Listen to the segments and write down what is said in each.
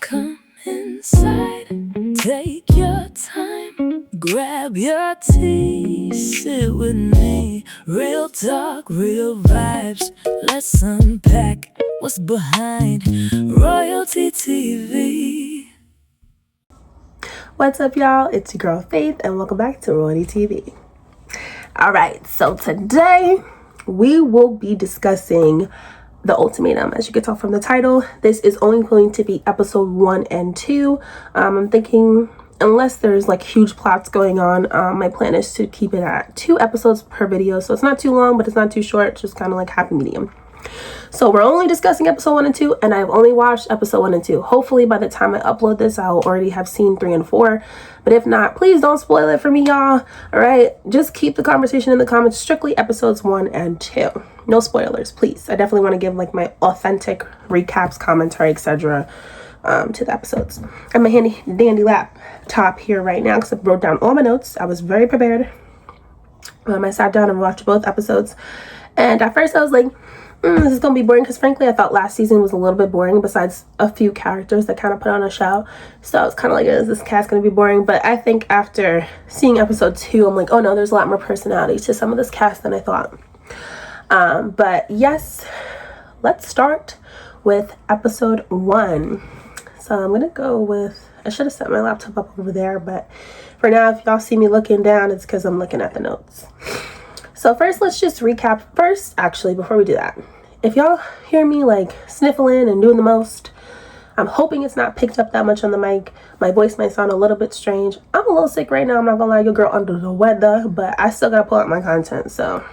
Come inside, take your time, grab your tea, sit with me. Real talk, real vibes, let's unpack what's behind Royalty TV. What's up, y'all? It's your girl Faith, and welcome back to Royalty TV. Alright, so today we will be discussing the Ultimatum. As you can tell from the title, this is only going to be episode 1 and 2. I'm thinking, unless there's like huge plots going on, my plan is to keep it at 2 episodes per video. So it's not too long, but it's not too short, just kind of like happy medium. So we're only discussing episode 1 and 2, and I've only watched episode 1 and 2. Hopefully by the time I upload this, I'll already have seen 3 and 4. But if not, please don't spoil it for me, y'all. All right, just keep the conversation in the comments, strictly episodes 1 and 2. No spoilers, please. I definitely want to give like my authentic recaps, commentary, etc. To the episodes. I have my handy dandy laptop here right now because I wrote down all my notes. I was very prepared. I sat down and watched both episodes, and at first I was like, this is gonna be boring, because frankly I thought last season was a little bit boring, besides a few characters that kind of put on a show. So I was kind of like, is this cast gonna be boring? But I think after seeing episode 2, I'm like, oh no, there's a lot more personality to some of this cast than I thought. But yes, let's start with episode 1. So I'm gonna go with, I should have set my laptop up over there, but for now, if y'all see me looking down, it's because I'm looking at the notes. So first, let's just recap. First, actually, before we do that, if y'all hear me like sniffling and doing the most, I'm hoping it's not picked up that much on the mic. My voice might sound a little bit strange. I'm a little sick right now. I'm not gonna lie, your girl under the weather, but I still gotta pull out my content, so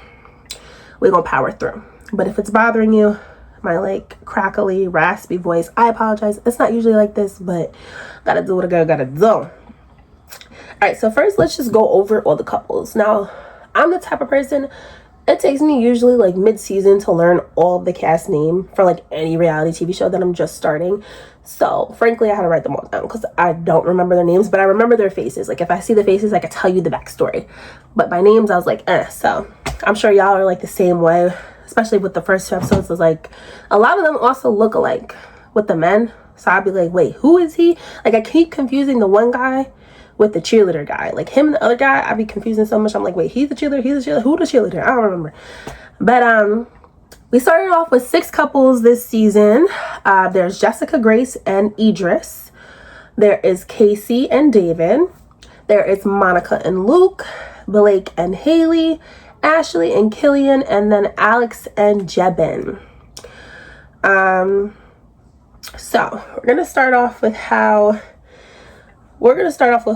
we're gonna power through. But if it's bothering you, my like crackly, raspy voice, I apologize. It's not usually like this, but gotta do what a girl gotta do. All right, so first, let's just go over all the couples. Now, I'm the type of person, it takes me usually like mid-season to learn all the cast name for like any reality TV show that I'm just starting. So frankly, I had to write them all down because I don't remember their names, but I remember their faces. Like if I see the faces, I could tell you the backstory. But by names, I was like, So I'm sure y'all are like the same way, especially with the first 2 episodes. It's like a lot of them also look alike with the men. So I'd be like, wait, who is he? Like I keep confusing the one guy with the cheerleader guy. Like him and the other guy, I'd be confusing so much. I'm like, wait, he's the cheerleader, who the cheerleader? I don't remember. But we started off with 6 couples this season. There's Jessica, Grace, and Idris. There is Casey and David. There is Monica and Luke, Blake and Haley, Ashley and Killian, and then Alex and Jebin. So we're gonna start off with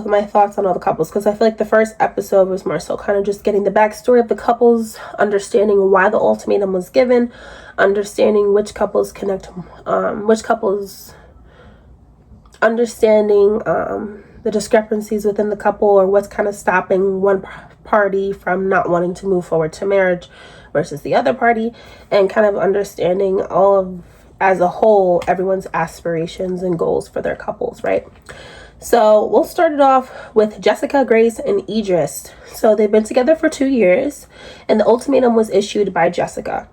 my thoughts on all the couples, because I feel like the first episode was more so kind of just getting the backstory of the couples, understanding why the ultimatum was given, understanding which couples understanding the discrepancies within the couple, or what's kind of stopping one party from not wanting to move forward to marriage versus the other party, and kind of understanding all of, as a whole, everyone's aspirations and goals for their couples, right? So we'll start it off with Jessica, Grace, and Idris. So they've been together for 2 years, and the ultimatum was issued by Jessica.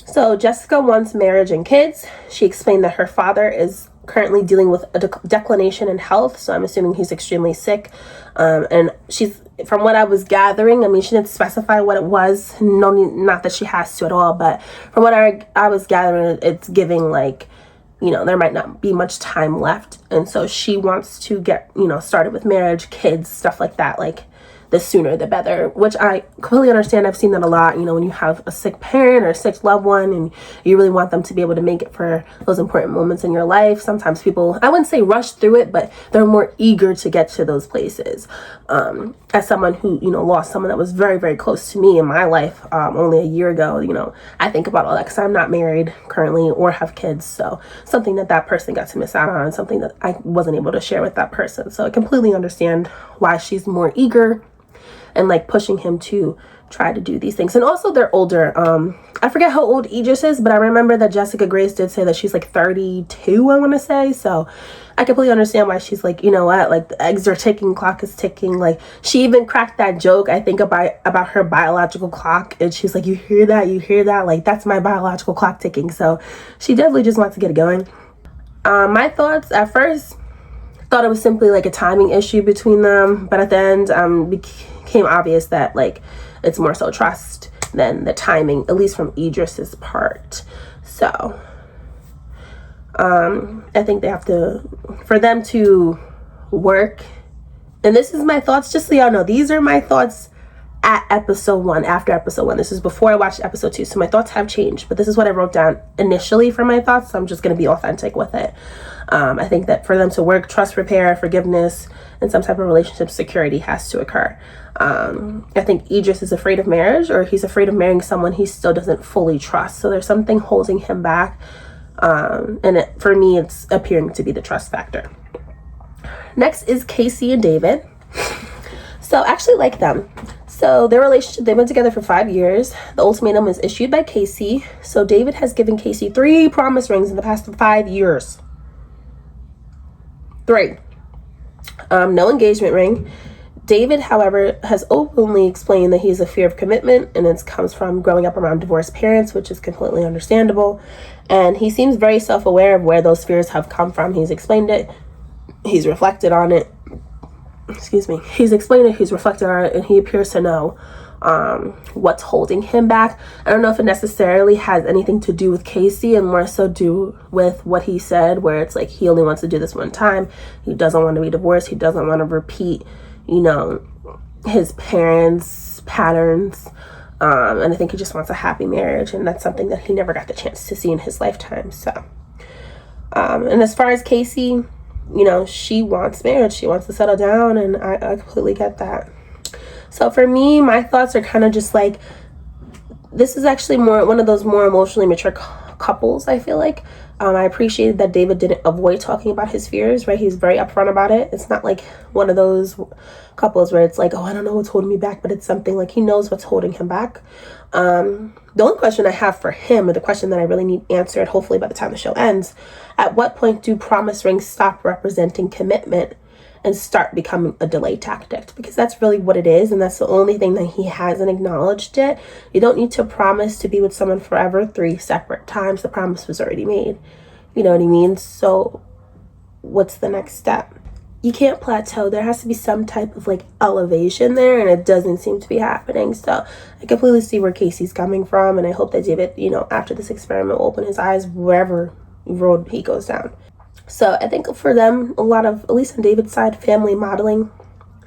So Jessica wants marriage and kids. She explained that her father is currently dealing with a declination in health, so I'm assuming he's extremely sick. And she's, from what I was gathering, I mean, she didn't specify what it was. No, not that she has to at all, but from what I was gathering, it's giving like, you know, there might not be much time left. And so she wants to get, you know, started with marriage, kids, stuff like that. Like the sooner the better, which I completely understand. I've seen that a lot, you know, when you have a sick parent or a sick loved one and you really want them to be able to make it for those important moments in your life. Sometimes people, I wouldn't say rush through it, but they're more eager to get to those places. As someone who, you know, lost someone that was very, very close to me in my life only a year ago, you know, I think about all that because I'm not married currently or have kids. So something that person got to miss out on, something that I wasn't able to share with that person. So I completely understand why she's more eager and like pushing him to try to do these things. And also they're older. I forget how old Idris is, but I remember that Jessica Grace did say that she's like 32, I want to say. So I completely understand why she's like, you know what, like the eggs are ticking, clock is ticking. Like she even cracked that joke, I think, about her biological clock, and she's like, you hear that, like that's my biological clock ticking. So she definitely just wants to get it going. My thoughts at first, thought it was simply like a timing issue between them, but at the end became obvious that like it's more so trust than the timing, at least from Idris's part. So I think they have to, for them to work, and this is my thoughts, just so y'all know, these are my thoughts at episode 1, after episode 1. This is before I watched episode 2, so my thoughts have changed, but this is what I wrote down initially for my thoughts, so I'm just going to be authentic with it. I think that for them to work, trust, repair, forgiveness, and some type of relationship security has to occur. I think Idris is afraid of marriage, or he's afraid of marrying someone he still doesn't fully trust, so there's something holding him back, and for me, it's appearing to be the trust factor. Next is Casey and David. So I actually like them. So their relationship, they've been together for 5 years. The ultimatum is issued by Casey. So David has given Casey 3 promise rings in the past 5 years. 3. No engagement ring. David, however, has openly explained that he has a fear of commitment, and it comes from growing up around divorced parents, which is completely understandable. And he seems very self-aware of where those fears have come from. He's explained it. He's reflected on it. He's explained it, he's reflected on it, and he appears to know what's holding him back. I don't know if it necessarily has anything to do with Casey, and more so do with what he said, where it's like he only wants to do this one time. He doesn't want to be divorced. He doesn't want to repeat, his parents' patterns. And I think he just wants a happy marriage, and that's something that he never got the chance to see in his lifetime. So, and as far as Casey, she wants marriage. She wants to settle down, and I completely get that. So for me, my thoughts are kind of just like, this is actually one of those more emotionally mature couples, I feel like. I appreciated that David didn't avoid talking about his fears, right? He's very upfront about it. It's not like one of those couples where it's like, oh, I don't know what's holding me back, but it's something like he knows what's holding him back. The only question I have for him, or the question that I really need answered, hopefully by the time the show ends, at what point do promise rings stop representing commitment and start becoming a delay tactic? Because that's really what it is, and that's the only thing that he hasn't acknowledged yet. You don't need to promise to be with someone forever 3 separate times. The promise was already made. You know what I mean? So what's the next step? You can't plateau. There has to be some type of like elevation there, and it doesn't seem to be happening. So I completely see where Casey's coming from, and I hope that David, after this experiment, will open his eyes wherever road he goes down. So I think for them, a lot of, at least on David's side, family modeling,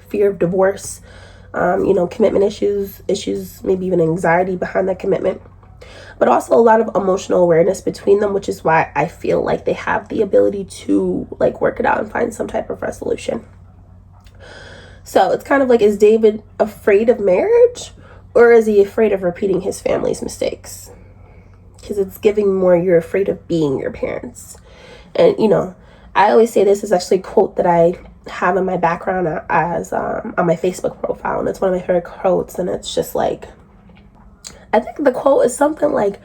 fear of divorce, commitment issues, maybe even anxiety behind that commitment, but also a lot of emotional awareness between them, which is why I feel like they have the ability to like work it out and find some type of resolution. So it's kind of like, is David afraid of marriage, or is he afraid of repeating his family's mistakes? Because it's giving more, you're afraid of being your parents. And, I always say this is actually a quote that I have in my background as on my Facebook profile. And it's one of my favorite quotes. And it's just like, I think the quote is something like,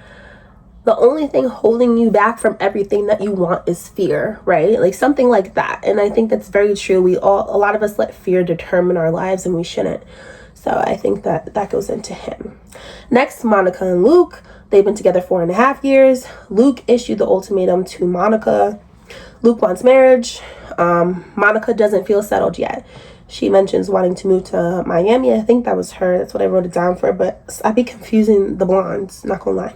the only thing holding you back from everything that you want is fear, right? Like something like that. And I think that's very true. A lot of us let fear determine our lives, and we shouldn't. So I think that goes into him. Next, Monica and Luke. They've been together 4.5 years. Luke issued the ultimatum to Monica. Luke wants marriage. Monica doesn't feel settled yet. She mentions wanting to move to Miami. I think that was her. That's what I wrote it down for. But I'd be confusing the blondes, not gonna lie.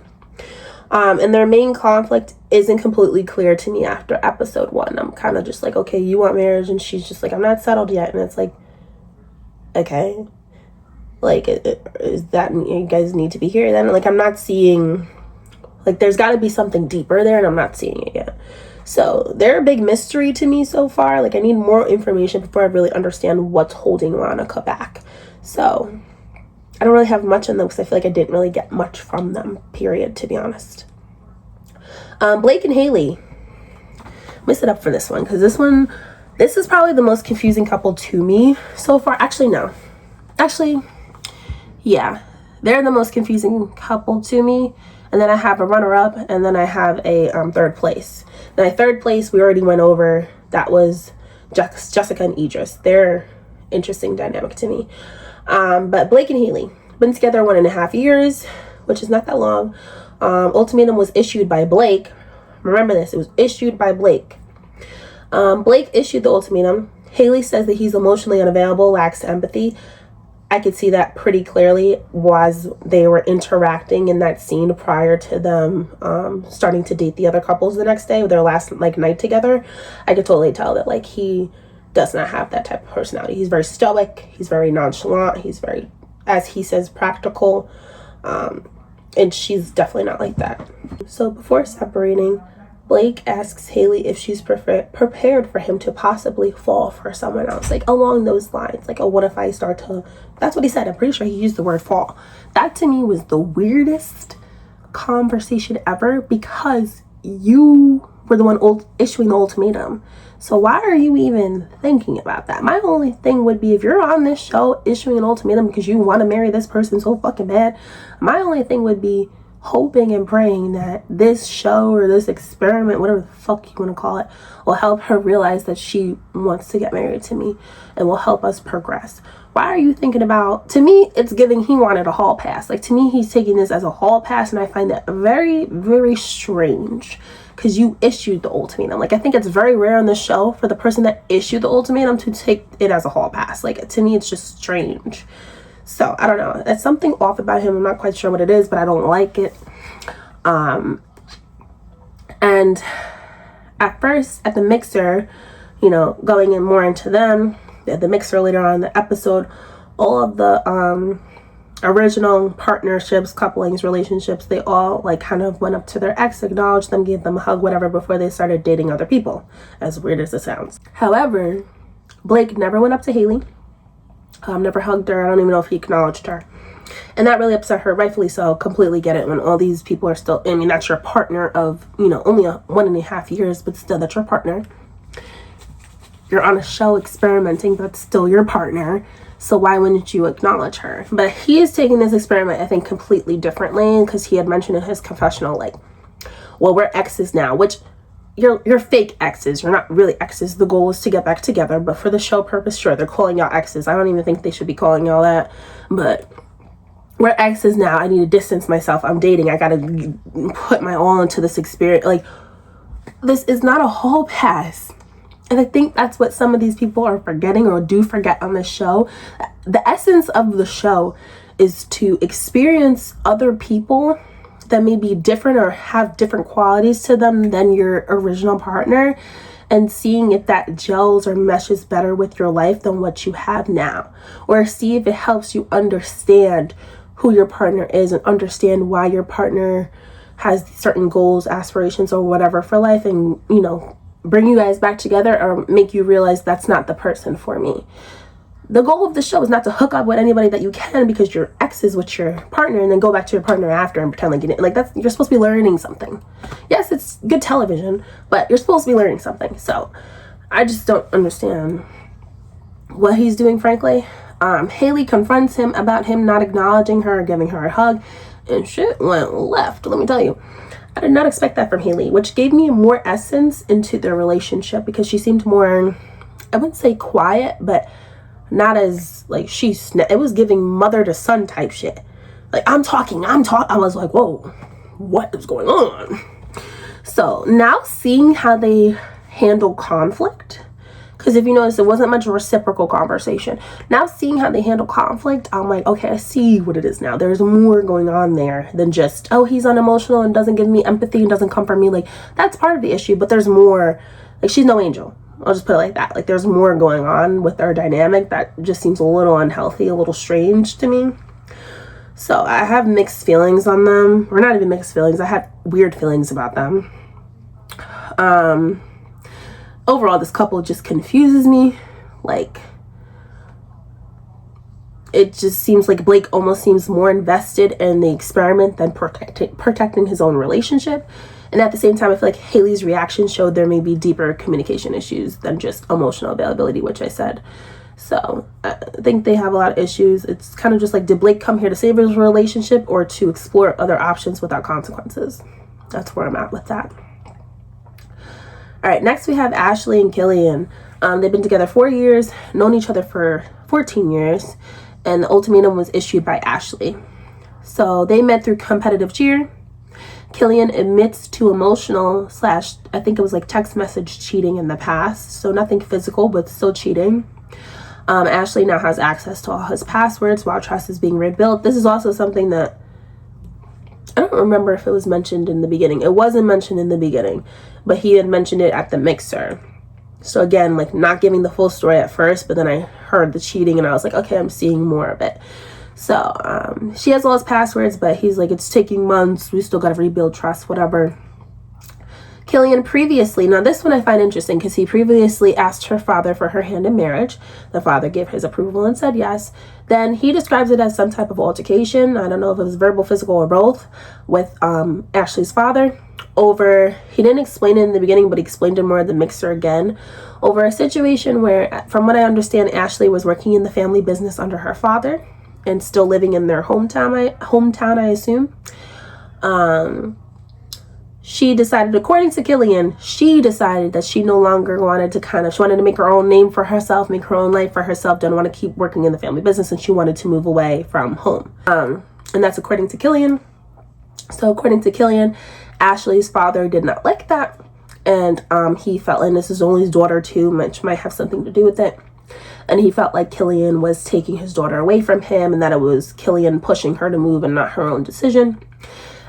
And their main conflict isn't completely clear to me after episode 1. I'm kind of just like, okay, you want marriage, and she's just like, I'm not settled yet. And it's like, okay. Like, is that, you guys need to be here then? Like, I'm not seeing, like, there's got to be something deeper there, and I'm not seeing it yet. So they're a big mystery to me so far. Like, I need more information before I really understand what's holding Monica back. So I don't really have much on them, because I feel like I didn't really get much from them, period, to be honest. Blake and Haley. Mess it up for this one, because this is probably the most confusing couple to me so far. Yeah, they're the most confusing couple to me. And then I have a runner-up, and then I have a third place. Now, third place, we already went over. That was Jessica and Idris. They're interesting dynamic to me. But Blake and Haley, been together 1.5 years, which is not that long. Ultimatum was issued by Blake. Remember this, it was issued by Blake. Blake issued the ultimatum. Haley says that he's emotionally unavailable, lacks empathy. I could see that pretty clearly as they were interacting in that scene prior to them starting to date the other couples the next day, their last like night together. I could totally tell that like he does not have that type of personality. He's very stoic, he's very nonchalant, he's very, as he says, practical, and she's definitely not like that. So before separating, Blake asks Haley if she's prepared for him to possibly fall for someone else, like along those lines, like, oh, what if I start to, that's what he said, I'm pretty sure he used the word fall. That to me was the weirdest conversation ever, because you were the one issuing the ultimatum. So why are you even thinking about that? My only thing would be, if you're on this show issuing an ultimatum because you want to marry this person so fucking bad, my only thing would be hoping and praying that this show or this experiment, whatever the fuck you want to call it, will help her realize that she wants to get married to me and will help us progress. Why are you thinking about, to me, it's giving he wanted a hall pass. Like, to me, he's taking this as a hall pass, and I find that very, very strange, because you issued the ultimatum. Like, I think it's very rare on the show for the person that issued the ultimatum to take it as a hall pass. Like, to me, it's just strange. So, I don't know. There's something off about him. I'm not quite sure what it is, but I don't like it. And at first, at the mixer, you know, going in more into them, at the mixer later on in the episode, all of the original partnerships, couplings, relationships, they all like kind of went up to their ex, acknowledged them, gave them a hug, whatever, before they started dating other people, as weird as it sounds. However, Blake never went up to Haley, never hugged her. I don't even know if he acknowledged her, and that really upset her, rightfully so. Completely get it when all these people are still, I mean, that's your partner of, you know, only 1.5 years, but still, that's your partner. You're on a show experimenting, but still your partner. So why wouldn't you acknowledge her? But he is taking this experiment, I think, completely differently, because he had mentioned in his confessional, like, well, we're exes now, which you're fake exes. You're not really exes. The goal is to get back together, but for the show purpose, sure, they're calling y'all exes. I don't even think they should be calling y'all that, but we're exes now. I need to distance myself. I'm dating. I gotta put my all into this experience. Like, this is not a hall pass. And I think that's what some of these people are forgetting, or do forget on this show. The essence of the show is to experience other people that may be different or have different qualities to them than your original partner, and seeing if that gels or meshes better with your life than what you have now, or see if it helps you understand who your partner is and understand why your partner has certain goals, aspirations, or whatever for life, and, you know, bring you guys back together, or make you realize that's not the person for me. The goal of the show is not to hook up with anybody that you can because you're exes with your partner and then go back to your partner after and pretend like you didn't. Like, that's, you're supposed to be learning something. Yes, it's good television, but you're supposed to be learning something. So I just don't understand what he's doing, frankly. Haley confronts him about him not acknowledging her or giving her a hug, and shit went left, let me tell you. I did not expect that from Haley, which gave me more essence into their relationship, because she seemed more, I wouldn't say quiet, but not as, like, it was giving mother to son type shit. Like, I'm talking. I was like, whoa, what is going on? So now seeing how they handle conflict, because if you notice, it wasn't much reciprocal conversation. Now seeing how they handle conflict, I'm like, okay, I see what it is now. There's more going on there than just, oh, he's unemotional and doesn't give me empathy and doesn't comfort me. Like, that's part of the issue, but there's more. Like, she's no angel. I'll just put it like that. Like, there's more going on with their dynamic that just seems a little unhealthy, a little strange to me. So I have mixed feelings on them, or not even mixed feelings. I have weird feelings about them. Overall, this couple just confuses me. Like, it just seems like Blake almost seems more invested in the experiment than protecting his own relationship. And at the same time, I feel like Haley's reaction showed there may be deeper communication issues than just emotional availability, which I said. So I think they have a lot of issues. It's kind of just like, did Blake come here to save his relationship or to explore other options without consequences? That's where I'm at with that. All right, next we have Ashley and Killian. They've been together 4 years, known each other for 14 years, and the ultimatum was issued by Ashley. So they met through competitive cheer. Killian admits to emotional / I think it was like text message cheating in the past. So nothing physical, but still cheating. Ashley now has access to all his passwords while trust is being rebuilt. This is also something that I don't remember if it was mentioned in the beginning. It wasn't mentioned in the beginning, but he had mentioned it at the mixer. So again, like not giving the full story at first, but then I heard the cheating and I was like, okay, I'm seeing more of it. So she has all his passwords, but he's like, it's taking months. We still got to rebuild trust, whatever. Killian previously, now this one I find interesting because he previously asked her father for her hand in marriage. The father gave his approval and said yes. Then he describes it as some type of altercation. I don't know if it was verbal, physical, or both with Ashley's father over, he didn't explain it in the beginning, but he explained it more at the mixer again, over a situation where, from what I understand, Ashley was working in the family business under her father and still living in their hometown, I assume. She decided, according to Killian, she decided that she no longer wanted to she wanted to make her own name for herself, make her own life for herself, didn't want to keep working in the family business, and she wanted to move away from home. And that's according to Killian. So according to Killian, Ashley's father did not like that, and he felt, and this is only his daughter too, which might have something to do with it, and he felt like Killian was taking his daughter away from him and that it was Killian pushing her to move and not her own decision.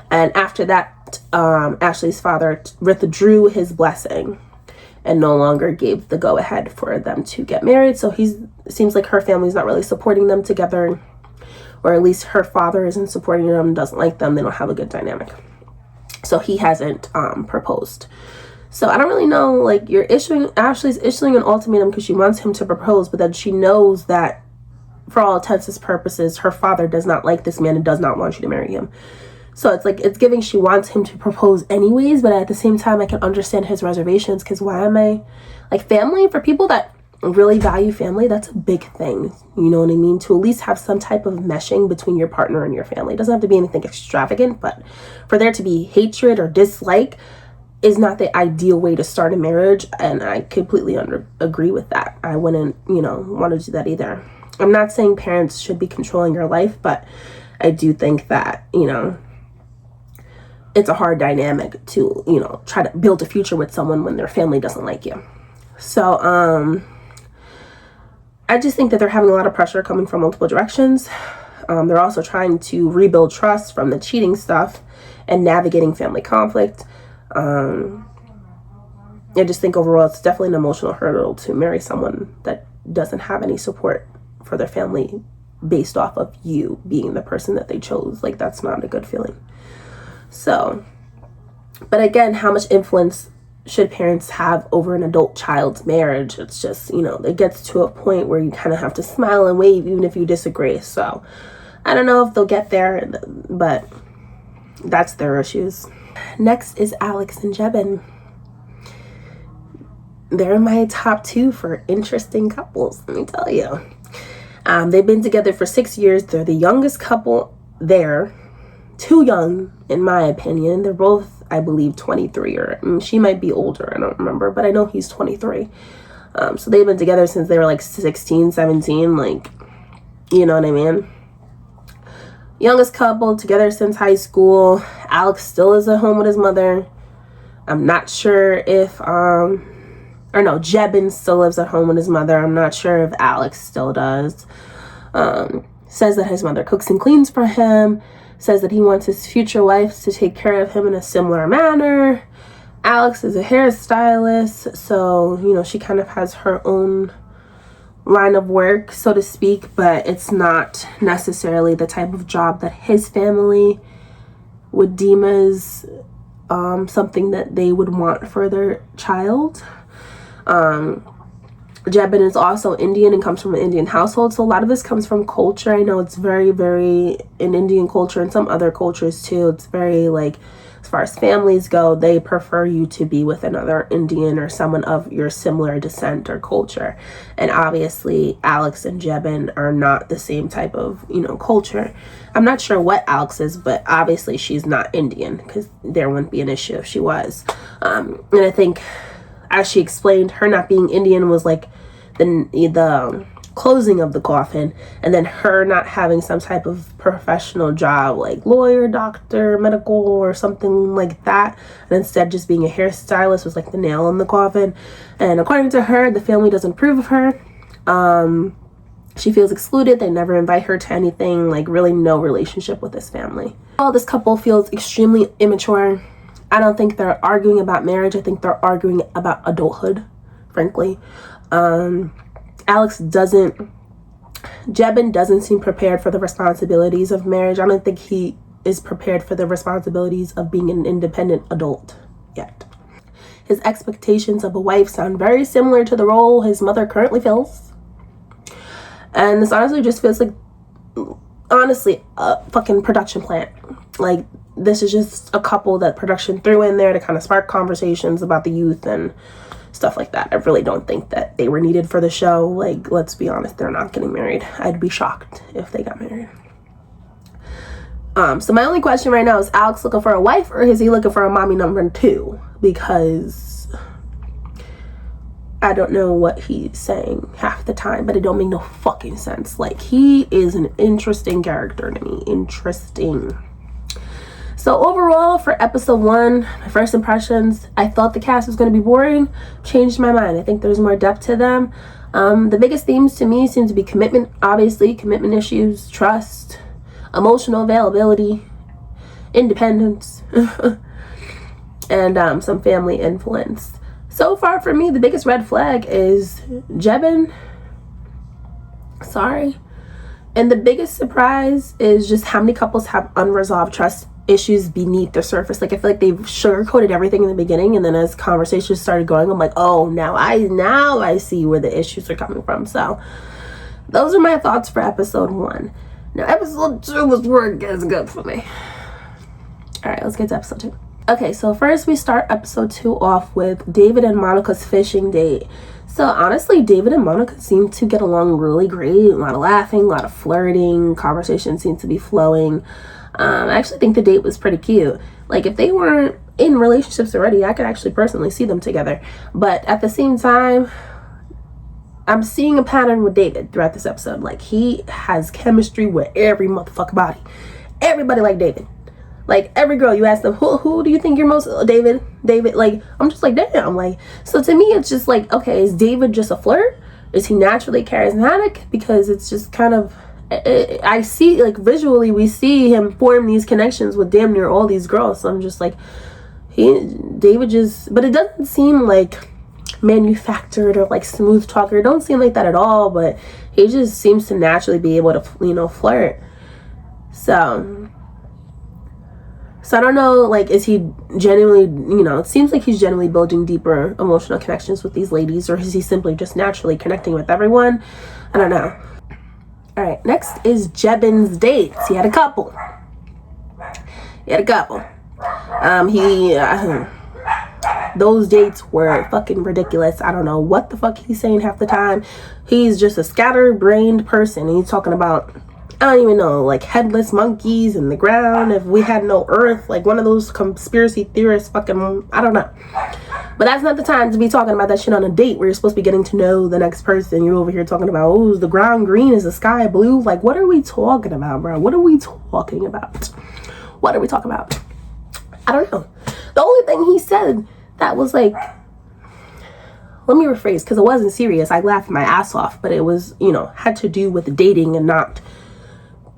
And after that, Ashley's father withdrew his blessing and no longer gave the go-ahead for them to get married. So it seems like her family's not really supporting them together, or at least her father isn't supporting them, doesn't like them, they don't have a good dynamic. So he hasn't proposed. So I don't really know, like, Ashley's issuing an ultimatum because she wants him to propose, but then she knows that for all intents and purposes, her father does not like this man and does not want you to marry him. So it's like, it's giving she wants him to propose anyways, but at the same time, I can understand his reservations, because why am I, like, family, for people that really value family, that's a big thing, you know what I mean? To at least have some type of meshing between your partner and your family. It doesn't have to be anything extravagant, but for there to be hatred or dislike is not the ideal way to start a marriage, and I completely agree with that. I wouldn't, want to do that either. I'm not saying parents should be controlling your life, but I do think that, it's a hard dynamic to, try to build a future with someone when their family doesn't like you. So, I just think that they're having a lot of pressure coming from multiple directions. They're also trying to rebuild trust from the cheating stuff and navigating family conflict. I just think overall it's definitely an emotional hurdle to marry someone that doesn't have any support for their family based off of you being the person that they chose. Like, that's not a good feeling. So, but again, how much influence should parents have over an adult child's marriage? It's just, it gets to a point where you kind of have to smile and wave even if you disagree. So I don't know if they'll get there, but that's their issues. Next is Alex and Jebin. They're my top 2 for interesting couples, let me tell you. They've been together for 6 years. They're the youngest couple there. Too young, in my opinion. They're both, I believe, 23, or she might be older, I don't remember, but I know he's 23. So they've been together since they were like 16, 17, like, you know what I mean? Youngest couple, together since high school. Alex still is at home with his mother. I'm not sure if, Jebin still lives at home with his mother. I'm not sure if Alex still does. Says that his mother cooks and cleans for him. Says that he wants his future wife to take care of him in a similar manner. Alex is a hairstylist, so, she kind of has her own line of work, so to speak, but it's not necessarily the type of job that his family would deem as something that they would want for their child. Jebin is also Indian and comes from an Indian household, so a lot of this comes from culture. I know it's very, very, in Indian culture and some other cultures too, it's very, like, as far as families go, they prefer you to be with another Indian or someone of your similar descent or culture. And obviously Alex and Jebin are not the same type of, culture. I'm not sure what Alex is, but obviously she's not Indian, because there wouldn't be an issue if she was. And I think, as she explained, her not being Indian was like the closing of the coffin, and then her not having some type of professional job like lawyer, doctor, medical, or something like that, and instead just being a hairstylist was like the nail in the coffin. And according to her, the family doesn't approve of her. She feels excluded. They never invite her to anything, like really no relationship with this family. Well, this couple feels extremely immature. I don't think they're arguing about marriage. I think they're arguing about adulthood, frankly. Jebin doesn't seem prepared for the responsibilities of marriage. I don't think he is prepared for the responsibilities of being an independent adult yet. His expectations of a wife sound very similar to the role his mother currently fills. And this honestly just feels like, honestly, a fucking production plant. Like, this is just a couple that production threw in there to kind of spark conversations about the youth and stuff like that. I really don't think that they were needed for the show. Like, let's be honest, they're not getting married. I'd be shocked if they got married. So my only question right now is Alex looking for a wife, or is he looking for a mommy number 2? Because I don't know what he's saying half the time, but it don't make no fucking sense. Like, he is an interesting character to me. Interesting. So overall, for episode 1, my first impressions, I thought the cast was going to be boring. Changed my mind. I think there's more depth to them. The biggest themes to me seem to be commitment, obviously, commitment issues, trust, emotional availability, independence, and some family influence. So far for me, the biggest red flag is Jebin. Sorry. And the biggest surprise is just how many couples have unresolved trust issues beneath the surface. Like, I feel like they've sugarcoated everything in the beginning, and then as conversations started going, I'm like, oh, now I see where the issues are coming from. So those are my thoughts for episode 1. Now episode 2 was where it gets good for me. All right, let's get to episode 2. Okay, so first we start episode 2 off with David and Monica's fishing date. So honestly, David and Monica seem to get along really great. A lot of laughing, a lot of flirting, conversation seems to be flowing. I actually think the date was pretty cute. Like, if they weren't in relationships already, I could actually personally see them together. But at the same time, I'm seeing a pattern with David throughout this episode. Like, he has chemistry with every motherfucking body. Everybody like David. Like, every girl, you ask them, who do you think you're most, David? Like, I'm just like, damn. Like, so to me, it's just like, okay, is David just a flirt? Is he naturally charismatic? Because it's just kind of, I see, like, visually, we see him form these connections with damn near all these girls. So I'm just like, David just, but it doesn't seem like manufactured or like smooth talker. It don't seem like that at all, but he just seems to naturally be able to, flirt. So I don't know, like, is he genuinely, it seems like he's genuinely building deeper emotional connections with these ladies, or is he simply just naturally connecting with everyone? I don't know. All right, next is Jebin's dates. He had a couple. Those dates were fucking ridiculous. I don't know what the fuck he's saying half the time. He's just a scatterbrained person. He's talking about, I don't even know, like headless monkeys in the ground, if we had no earth, like one of those conspiracy theorists fucking, I don't know. But that's not the time to be talking about that shit on a date where you're supposed to be getting to know the next person. You're over here talking about, oh, is the ground green? Is the sky blue? Like, what are we talking about, bro? What are we talking about? I don't know. The only thing he said that was like, let me rephrase, because it wasn't serious. I laughed my ass off, but it was, had to do with dating and not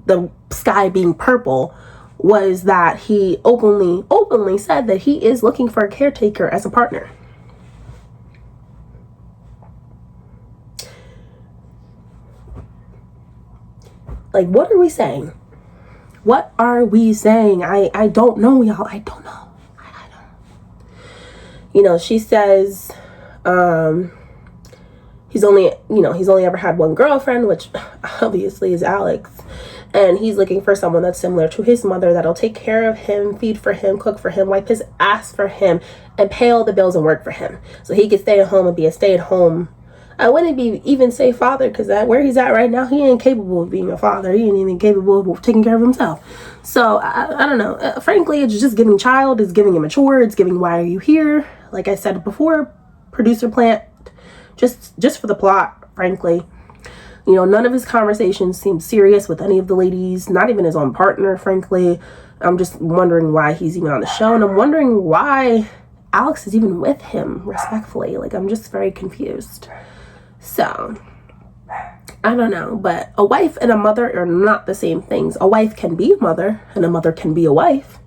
the sky being purple, was that he openly said that he is looking for a caretaker as a partner. Like, what are we saying? I don't know, y'all. I don't know. She says he's only ever had one girlfriend, which obviously is Alex. And he's looking for someone that's similar to his mother, that'll take care of him, feed for him, cook for him, wipe his ass for him, and pay all the bills and work for him. So he could stay at home and be a stay-at-home. I wouldn't even say father, because where he's at right now, he ain't capable of being a father. He ain't even capable of taking care of himself. So I don't know. Frankly, it's just giving child. It's giving immature. It's giving why are you here? Like I said before, producer plant, just for the plot, frankly. You know, none of his conversations seem serious with any of the ladies, not even his own partner, frankly. I'm just wondering why he's even on the show, and I'm wondering why Alex is even with him, respectfully. Like, I'm just very confused. So, I don't know, but a wife and a mother are not the same things. A wife can be a mother, and a mother can be a wife.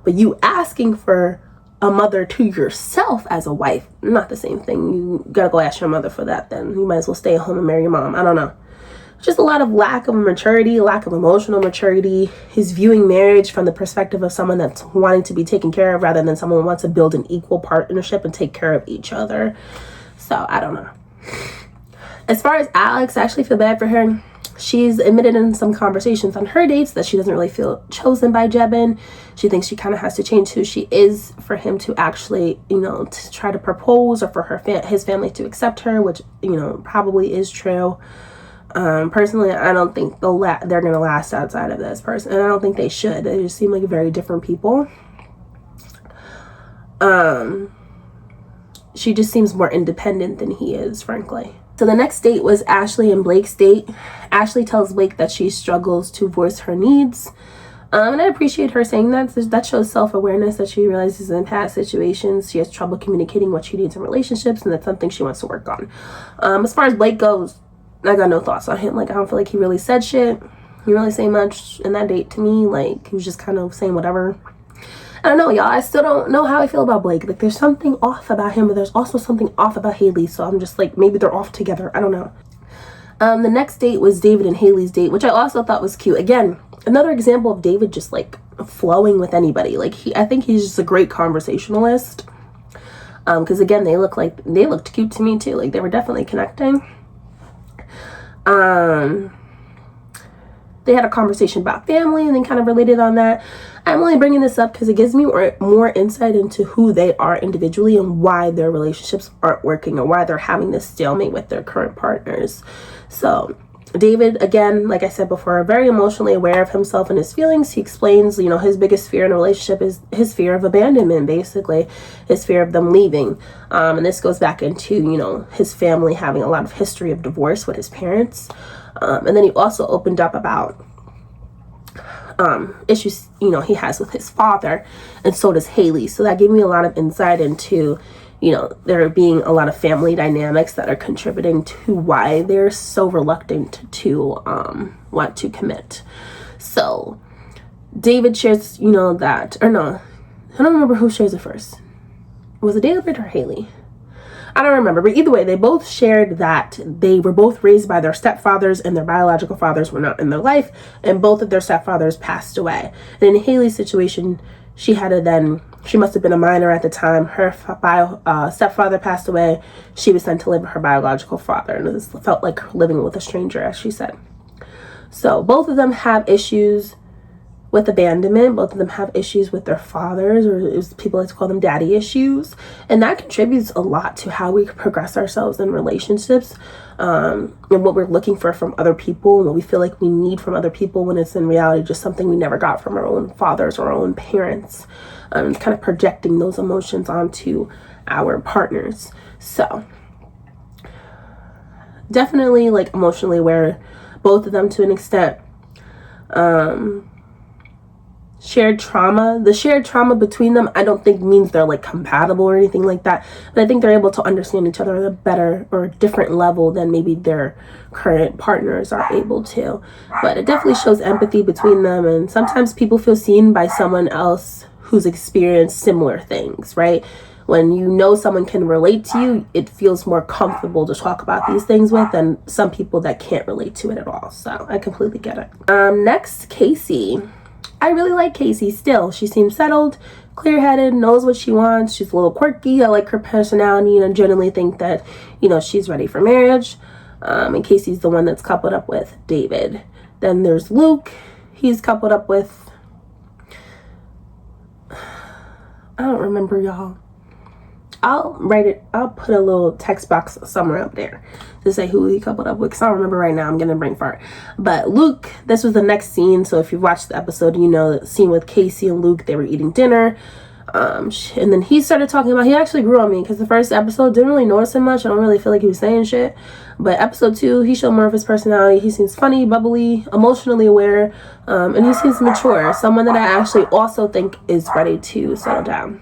But you asking for a mother to yourself as a wife, not the same thing. You gotta go ask your mother for that then. You might as well stay at home and marry your mom. I don't know. Just a lot of lack of maturity, lack of emotional maturity. He's viewing marriage from the perspective of someone that's wanting to be taken care of rather than someone who wants to build an equal partnership and take care of each other. So, I don't know. As far as Alex, I actually feel bad for her. She's admitted in some conversations on her dates that she doesn't really feel chosen by Jebin. She thinks she kind of has to change who she is for him to actually, you know, to try to propose, or for his family to accept her, which, you know, probably is true. Personally, I don't think they're going to last outside of this person. And I don't think they should. They just seem like very different people. She just seems more independent than he is, frankly. So the next date was Ashley and Blake's date. Ashley tells Blake that she struggles to voice her needs. And I appreciate her saying that. That shows self-awareness, that she realizes in past situations she has trouble communicating what she needs in relationships, and that's something she wants to work on. As far as Blake goes, I got no thoughts on him. Like, I don't feel like he really said shit. He didn't really say much in that date to me. Like, he was just kind of saying whatever. I don't know, y'all. I still don't know how I feel about Blake. Like, there's something off about him, but there's also something off about Haley. So I'm just like, maybe they're off together. I don't know. The next date was David and Haley's date, which I also thought was cute. Again, another example of David just like flowing with anybody. Like, I think he's just a great conversationalist. Because again, they looked cute to me too. Like, they were definitely connecting. They had a conversation about family and then kind of related on that. I'm only bringing this up because it gives me more insight into who they are individually and why their relationships aren't working, or why they're having this stalemate with their current partners. So David, again, like I said before, very emotionally aware of himself and his feelings. He explains, you know, his biggest fear in a relationship is his fear of abandonment, basically, his fear of them leaving. And this goes back into, you know, his family having a lot of history of divorce with his parents. And then he also opened up about issues, you know, he has with his father, and so does Haley. So that gave me a lot of insight into, you know, there being a lot of family dynamics that are contributing to why they're so reluctant to want to commit. So David shares, you know, that, or no, I don't remember who shares it first. Was it David or Haley? I don't remember, but either way, they both shared that they were both raised by their stepfathers, and their biological fathers were not in their life, and both of their stepfathers passed away. And in Haley's situation, she must have been a minor at the time. Her stepfather passed away. She was sent to live with her biological father, and it felt like living with a stranger, as she said. So both of them have issues with abandonment. Both of them have issues with their fathers, or as people like to call them, daddy issues. And that contributes a lot to how we progress ourselves in relationships, and what we're looking for from other people, and what we feel like we need from other people, when it's in reality just something we never got from our own fathers or our own parents. Kind of projecting those emotions onto our partners. So definitely like emotionally aware, both of them to an extent. Shared trauma. The shared trauma between them, I don't think means they're like compatible or anything like that, but I think they're able to understand each other at a better or different level than maybe their current partners are able to. But it definitely shows empathy between them, and sometimes people feel seen by someone else who's experienced similar things, right? When you know someone can relate to you, it feels more comfortable to talk about these things with than some people that can't relate to it at all. So I completely get it. Next, Casey. I really like Casey still. She seems settled, clear-headed, knows what she wants. She's a little quirky. I like her personality, and I generally think that, you know, she's ready for marriage. And Casey's the one that's coupled up with David. Then there's Luke. He's coupled up with, I don't remember, y'all. I'll put a little text box somewhere up there to say who he coupled up with, because I don't remember right now. I'm gonna brain fart. But Luke, this was the next scene. So if you've watched the episode, you know the scene with Casey and Luke. They were eating dinner. And then he started talking about, he actually grew on me, because the first episode didn't really notice him much. I don't really feel like he was saying shit. But episode 2, he showed more of his personality. He seems funny, bubbly, emotionally aware, and he seems mature. Someone that I actually also think is ready to settle down.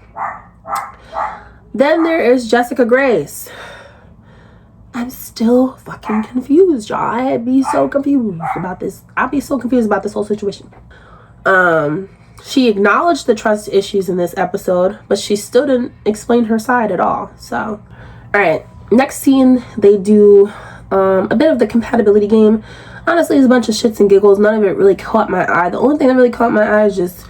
Then there is Jessica Grace. I'm still fucking confused, y'all. I'd be so confused about this. I'd be so confused about this whole situation. She acknowledged the trust issues in this episode, but she still didn't explain her side at all. So, alright. Next scene, they do a bit of the compatibility game. Honestly, it's a bunch of shits and giggles. None of it really caught my eye. The only thing that really caught my eye is just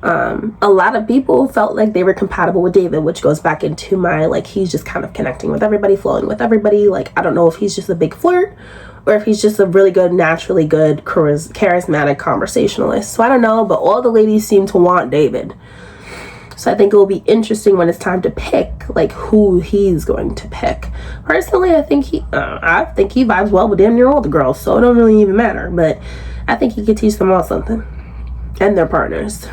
a lot of people felt like they were compatible with David, which goes back into my, like, he's just kind of connecting with everybody, flowing with everybody. Like, I don't know if he's just a big flirt or if he's just a really good, naturally good, charismatic conversationalist. So I don't know, but all the ladies seem to want David. So I think it will be interesting when it's time to pick, like, who he's going to pick. Personally, I think he vibes well with damn near all the girls, so it don't really even matter. But I think he could teach them all something, and their partners.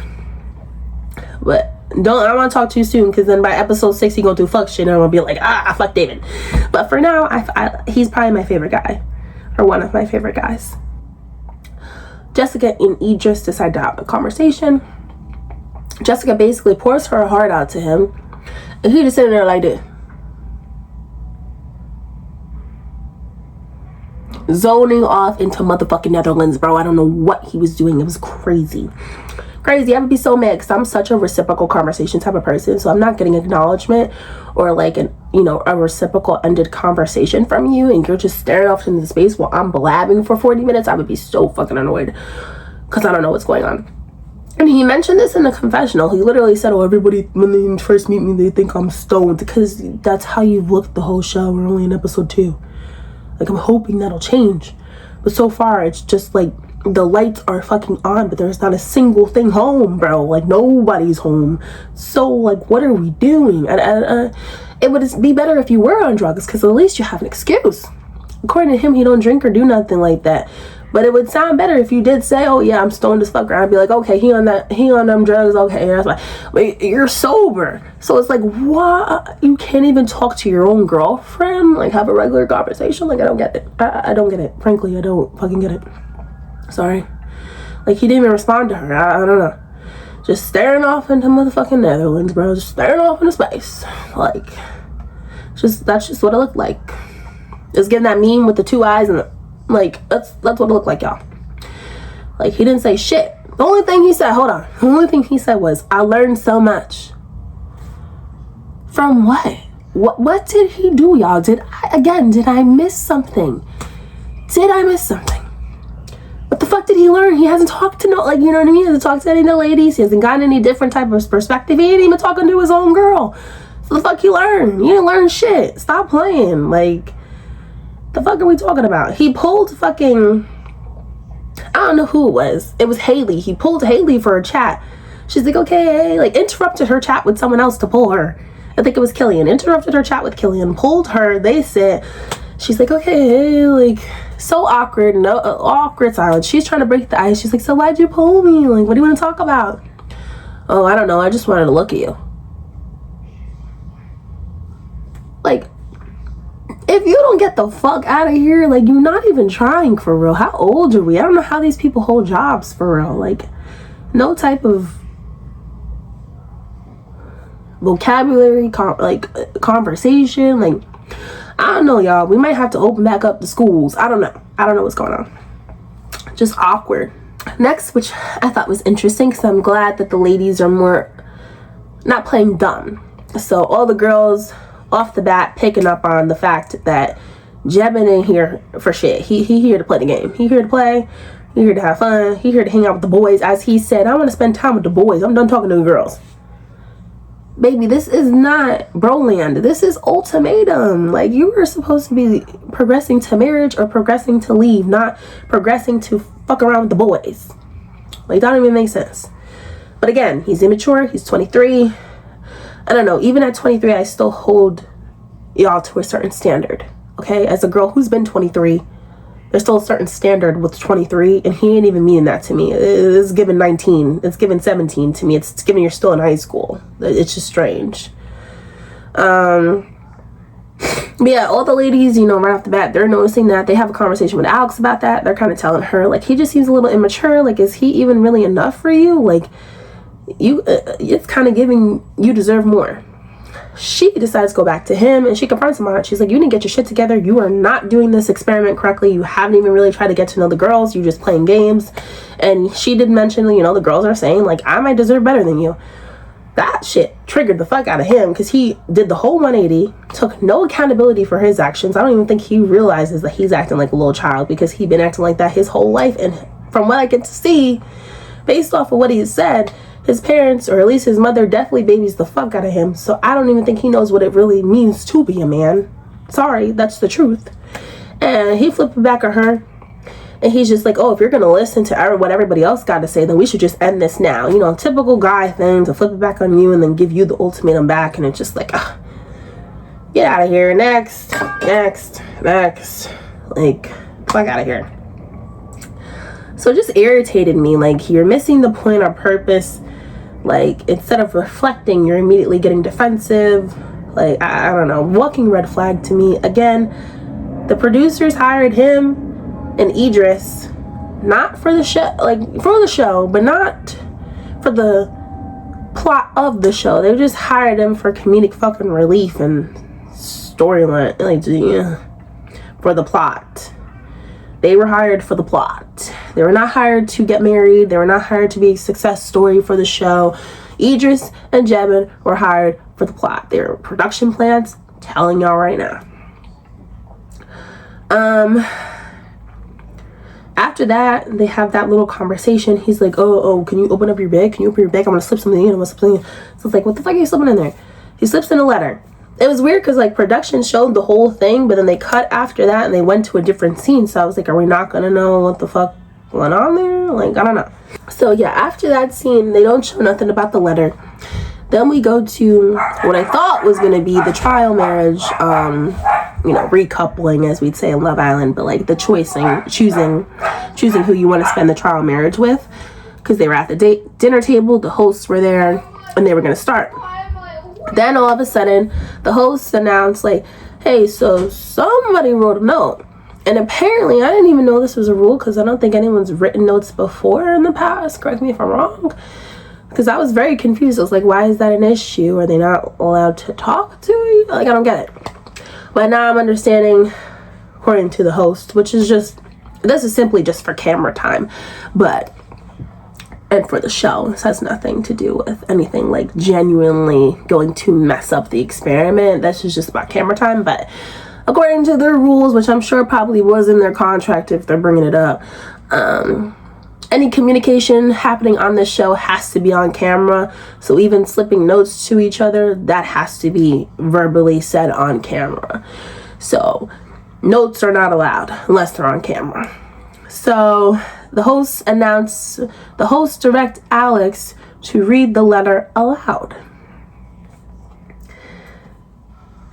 But I don't want to talk too soon, because then by episode 6 he gonna do fuck shit and I'm gonna be like, I fuck David. But for now, he's probably my favorite guy, or one of my favorite guys. Jessica and Idris decide to have a conversation. Jessica basically pours her heart out to him, and he just sitting there like this, zoning off into motherfucking Netherlands, bro. I don't know what he was doing. It was crazy. I would be so mad, because I'm such a reciprocal conversation type of person, so I'm not getting acknowledgement or like a reciprocal ended conversation from you, and you're just staring off into space while I'm blabbing for 40 minutes. I would be so fucking annoyed, because I don't know what's going on. And he mentioned this in the confessional. He literally said, oh, everybody, when they first meet me, they think I'm stoned, because that's how you've looked the whole show. We're only in episode 2. Like, I'm hoping that'll change, but so far it's just like the lights are fucking on, but there's not a single thing home, bro. Like, nobody's home. So, like, what are we doing? It would be better if you were on drugs, because at least you have an excuse. According to him, he don't drink or do nothing like that. But it would sound better if you did say, oh yeah, I'm stoned as fuck. I'd be like, okay, he on them drugs, okay. And I was like, wait, you're sober. So it's like, what? You can't even talk to your own girlfriend? Like, have a regular conversation? Like, I don't get it. I don't get it. Frankly, I don't fucking get it. Sorry. Like, he didn't even respond to her. I don't know. Just staring off into motherfucking Netherlands, bro. Just staring off into space. Like, that's just what it looked like. Just getting that meme with the 2 eyes, and like, that's what it looked like, y'all. Like, he didn't say shit. The only thing he said, the only thing he said was, I learned so much. From what? What did he do, y'all? Did I miss something? What the fuck did he learn? He hasn't talked to you know what I mean? He hasn't talked to any of the ladies. He hasn't gotten any different type of perspective. He ain't even talking to his own girl. So the fuck he learned? He didn't learn shit. Stop playing. Like, the fuck are we talking about? He pulled fucking, I don't know who it was. It was Haley. He pulled Haley for a chat. She's like, okay, like, interrupted her chat with someone else to pull her. I think it was Killian. Interrupted her chat with Killian, pulled her. They said, she's like, okay, like, so awkward, no awkward silence. She's trying to break the ice. She's like, so why'd you pull me? Like, what do you want to talk about? Oh, I don't know. I just wanted to look at you. Like, if you don't get the fuck out of here, like, you're not even trying for real. How old are we? I don't know how these people hold jobs for real. Like, no type of vocabulary, conversation. Like, I don't know, y'all. We might have to open back up the schools. I don't know what's going on. Just awkward. Next, which I thought was interesting, because I'm glad that the ladies are more not playing dumb. So all the girls off the bat picking up on the fact that Jebin ain't here for shit. He here to play the game. He here to play. He here to have fun. He here to hang out with the boys. As he said, I want to spend time with the boys. I'm done talking to the girls. Baby, this is not Broland. This is Ultimatum. Like, you were supposed to be progressing to marriage or progressing to leave, not progressing to fuck around with the boys. Like, that don't even make sense. But again, he's immature. He's 23. I don't know. Even at 23, I still hold y'all to a certain standard. Okay? As a girl who's been 23, there's still a certain standard with 23, and he ain't even meaning that to me. It's given 19, it's given 17 to me. It's given you're still in high school. It's just strange. But yeah, all the ladies, you know, right off the bat, they're noticing that. They have a conversation with Alex about that. They're kind of telling her, like, he just seems a little immature. Like, is he even really enough for you? Like, you, it's kind of giving you deserve more. She decides to go back to him, and she confronts him on it. She's like, you didn't get your shit together. You are not doing this experiment correctly. You haven't even really tried to get to know the girls. You're just playing games. And she did mention, you know, the girls are saying, like, I might deserve better than you. That shit triggered the fuck out of him, because he did the whole 180, took no accountability for his actions. I don't even think he realizes that he's acting like a little child, because he's been acting like that his whole life. And from what I get to see, based off of what he said, his parents, or at least his mother, definitely babies the fuck out of him. So I don't even think he knows what it really means to be a man. Sorry, that's the truth. And he flipped it back at her, and he's just like, oh, if you're gonna listen to what everybody else got to say, then we should just end this now. You know, typical guy thing, to flip it back on you and then give you the ultimatum back. And it's just like, get out of here. Next. Like, fuck out of here. So it just irritated me. Like, you're missing the point on purpose. Like, instead of reflecting, you're immediately getting defensive. Like, I don't know. Walking red flag to me. Again, the producers hired him and Idris not for the show, like, for the show, but not for the plot of the show. They just hired him for comedic fucking relief and storyline, like, yeah, for the plot. They were hired for the plot. They were not hired to get married. They were not hired to be a success story for the show. Idris and Jebin were hired for the plot. They were production plans, telling y'all right now. After that, they have that little conversation. He's like, oh, can you open up your bag? Can you open your bag? I'm gonna slip something in. I'm gonna slip something in. So it's like, what the fuck are you slipping in there? He slips in a letter. It was weird because, like, production showed the whole thing, but then they cut after that and they went to a different scene. So I was like, are we not gonna know what the fuck went on there? Like, I don't know. So yeah, after that scene, they don't show nothing about the letter. Then we go to what I thought was gonna be the trial marriage, you know, recoupling, as we'd say in Love Island, but like the choosing who you want to spend the trial marriage with, because they were at the dinner table, the hosts were there, and they were gonna start. Then all of a sudden, the hosts announced, like, hey, so somebody wrote a note. And apparently, I didn't even know this was a rule, because I don't think anyone's written notes before in the past. Correct me if I'm wrong. Because I was very confused. I was like, why is that an issue? Are they not allowed to talk to you? Like, I don't get it. But now I'm understanding, according to the host, which is just, this is simply just for camera time. And for the show, this has nothing to do with anything like genuinely going to mess up the experiment. This is just about camera time. But according to their rules, which I'm sure probably was in their contract if they're bringing it up, any communication happening on this show has to be on camera. So even slipping notes to each other, that has to be verbally said on camera. So notes are not allowed unless they're on camera. So the hosts direct Alex to read the letter aloud.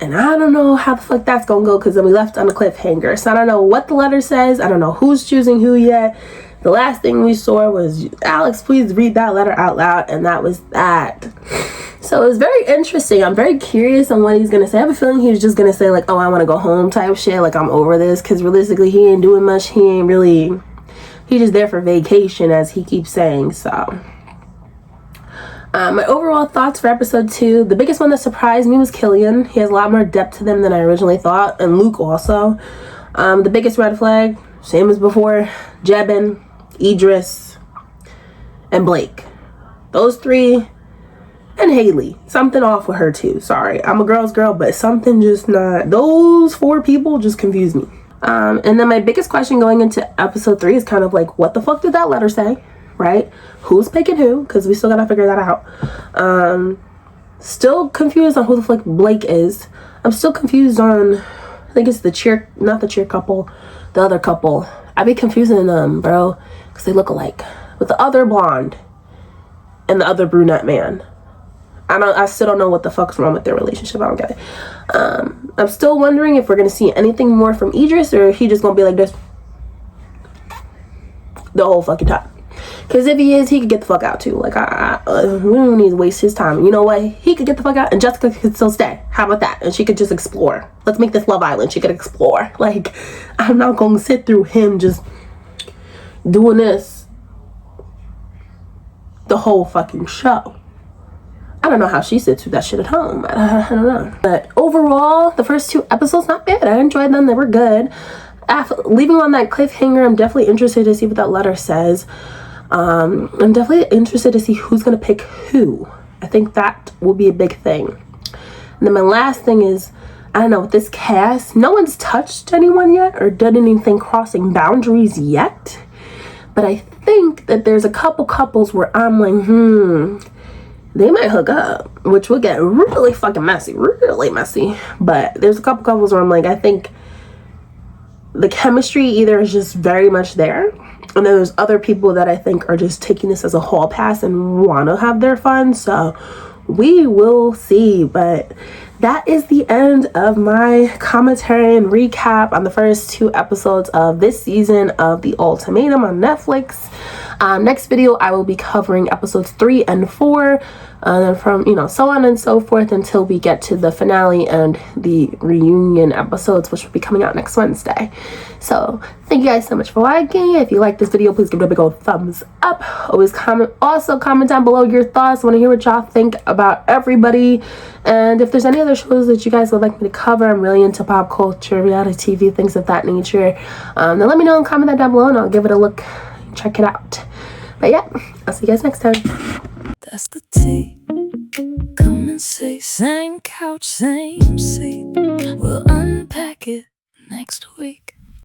And I don't know how the fuck that's gonna go, because then we left on a cliffhanger. So I don't know what the letter says. I don't know who's choosing who yet. The last thing we saw was, Alex, please read that letter out loud. And that was that. So it was very interesting. I'm very curious on what he's going to say. I have a feeling he's just going to say, like, oh, I want to go home type shit. Like, I'm over this. Because realistically, he ain't doing much. He's just there for vacation, as he keeps saying. So my overall thoughts for episode 2. The biggest one that surprised me was Killian. He has a lot more depth to them than I originally thought. And Luke also. The biggest red flag, same as before, Jebin, Idris, and Blake. Those 3, and Haley. Something off with her too. Sorry, I'm a girl's girl, but something just not. Those 4 people just confuse me. And then my biggest question going into episode 3 is kind of like, what the fuck did that letter say? Right? Who's picking who? Because we still gotta figure that out. Still confused on who the fuck Blake is. I'm still confused on, I think it's not the cheer couple, the other couple. I be confusing them, bro, because they look alike. With the other blonde and the other brunette man. I still don't know what the fuck's wrong with their relationship. I don't get it. I'm still wondering if we're gonna see anything more from Idris, or if he just gonna be like this. the whole fucking time. Because if he is, he could get the fuck out too. Like, we don't need to waste his time. You know what? He could get the fuck out and Jessica could still stay. How about that? And she could just explore. Let's make this Love Island. She could explore. Like, I'm not going to sit through him just doing this the whole fucking show. I don't know how she sits through that shit at home. I don't know. But overall, the first 2 episodes, not bad. I enjoyed them. They were good. Leaving on that cliffhanger, I'm definitely interested to see what that letter says. I'm definitely interested to see who's going to pick who. I think that will be a big thing. And then my last thing is, I don't know, with this cast, no one's touched anyone yet or done anything crossing boundaries yet. But I think that there's a couple couples where I'm like, they might hook up, which will get really fucking messy, really messy. But there's a couple couples where I'm like, I think the chemistry either is just very much there, and then there's other people that I think are just taking this as a hall pass and want to have their fun. So we will see. But that is the end of my commentary and recap on the first 2 episodes of this season of The Ultimatum on Netflix. Next video, I will be covering episodes 3 and 4, from, so on and so forth until we get to the finale and the reunion episodes, which will be coming out next Wednesday. So thank you guys so much for watching. If you like this video, please give it a big old thumbs up. Also comment down below your thoughts. I want to hear what y'all think about everybody. And if there's any other shows that you guys would like me to cover, I'm really into pop culture, reality TV, things of that nature. Then let me know and comment that down below and I'll give it a look. Check it out. But yeah, I'll see you guys next time. That's the tea. Come and see, same couch, same seat. We'll unpack it next week.